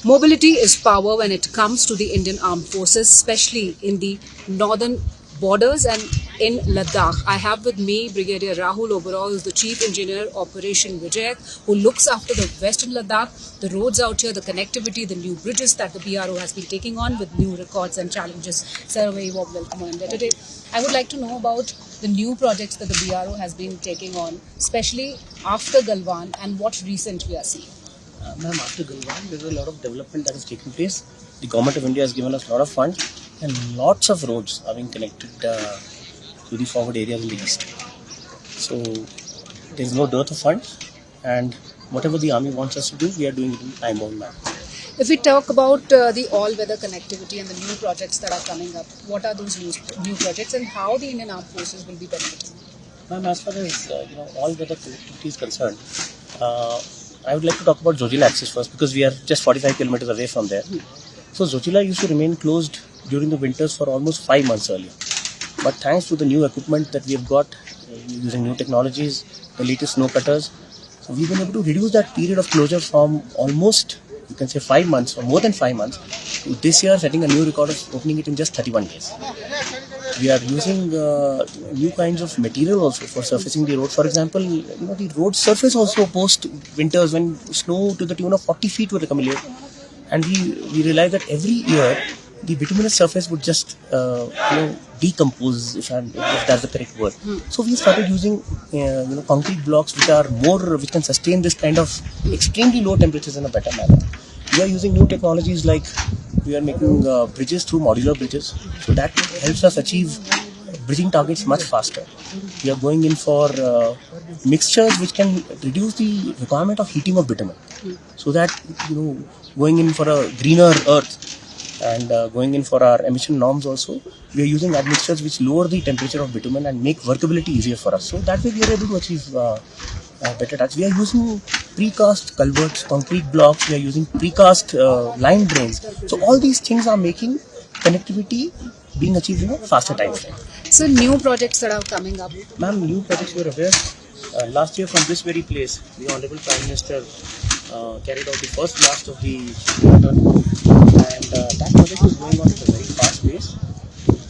Mobility is power when it comes to the Indian Armed Forces, especially in the northern borders and in Ladakh. I have with me Brigadier Rahul overall, who's the Chief Engineer Operation Vijay, who looks after the western Ladakh, the roads out here, the connectivity, the new bridges that the BRO has been taking on with new records and challenges. Sir, a very warm welcome on India Today. I would like to know about the new projects that the BRO has been taking on, especially after Galwan, and what recent we are seeing. Ma'am, after Galwan, there's a lot of development that is taking place. The Government of India has given us a lot of funds and lots of roads are being connected to the forward areas in the east. So, there's no dearth of funds, and whatever the army wants us to do, we are doing it in time-bound manner. If we talk about the all-weather connectivity and the new projects that are coming up, what are those new projects and how the Indian Armed Forces will be benefiting? Ma'am, as far as all-weather connectivity is concerned, I would like to talk about Zojila axis first because we are just 45 kilometers away from there. So Zojila used to remain closed during the winters for almost 5 months earlier. But thanks to the new equipment that we have got, using new technologies, the latest snow cutters, so we've been able to reduce that period of closure from almost, you can say 5 months or more than 5 months to this year setting a new record of opening it in just 31 days. We are using new kinds of material also for surfacing the road. For example, the road surface also post winters when snow to the tune of 40 feet would accumulate, and we realized that every year the bituminous surface would just decompose, if that's the correct word. So we started using concrete blocks which can sustain this kind of extremely low temperatures in a better manner. We are using new technologies like we are making bridges through modular bridges, so that helps us achieve bridging targets much faster. We are going in for mixtures which can reduce the requirement of heating of bitumen, so that going in for a greener earth and going in for our emission norms also, we are using admixtures which lower the temperature of bitumen and make workability easier for us. So that way we are able to achieve better touch. We are using precast culverts, concrete blocks, we are using precast line drains. So all these things are making connectivity being achieved in a faster time frame. So new projects that are coming up. Ma'am, new projects you are aware. Last year from this very place, the Honorable Prime Minister carried out the first blast of the water, and that project is going on at a very fast pace.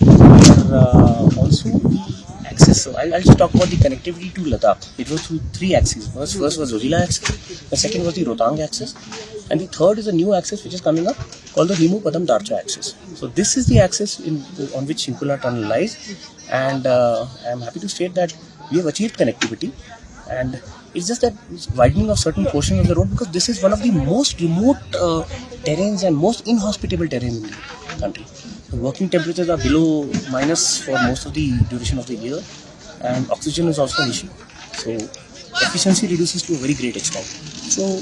We are also the access. So I'll just talk about the connectivity to Ladakh. It was through 3 axes. First was Zojila axis, the second was the Rohtang axis, and the third is a new axis which is coming up called the Rimukadam Darja axis. So this is the axis on which Shinkula tunnel lies, and I'm happy to state that we have achieved connectivity, and it's just that widening of certain portions of the road, because this is one of the most remote terrains and most inhospitable terrains in the country. The working temperatures are below minus for most of the duration of the year, and oxygen is also an issue. So efficiency reduces to a very great extent. So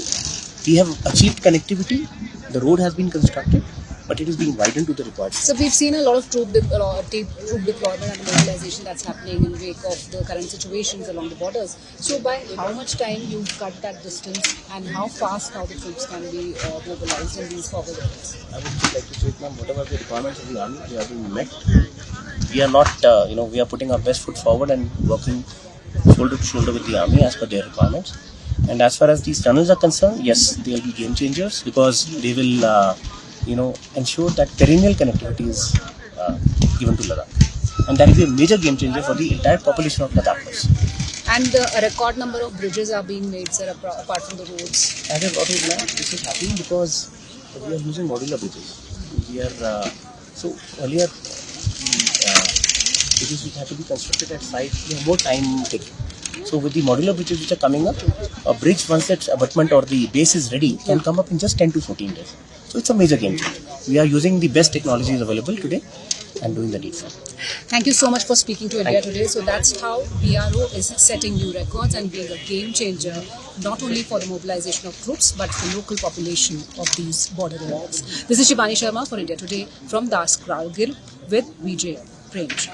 we have achieved connectivity, the road has been constructed, but it is being widened to the required. So we've seen a lot of troop deployment and mobilization that's happening in wake of the current situations along the borders. So by how much time you cut that distance, and how fast now the troops can be mobilized in these forward areas? I would just like to say, ma'am, whatever the requirements of the army, they are being met. We are not, we are putting our best foot forward and working shoulder to shoulder with the army as per their requirements. And as far as these tunnels are concerned, yes, they will be game changers because they will ensure that perennial connectivity is given to Ladakh. And that will be a major game changer for the entire population of Ladakhers. And a record number of bridges are being made, sir, apart from the roads. As I got it, ma'am, this is happening because we are using modular bridges. We are, so earlier, bridges which had to be constructed at site, we have more time taking. So with the modular bridges which are coming up, a bridge, once its abutment or the base is ready, can come up in just 10 to 14 days. So it's a major game changer. We are using the best technologies available today and doing the needful. Thank you so much for speaking to India Today. So that's how BRO is setting new records and being a game changer, not only for the mobilization of troops, but the local population of these border areas. This is Shivani Sharma for India Today from Das Kargil with Vijay Premji.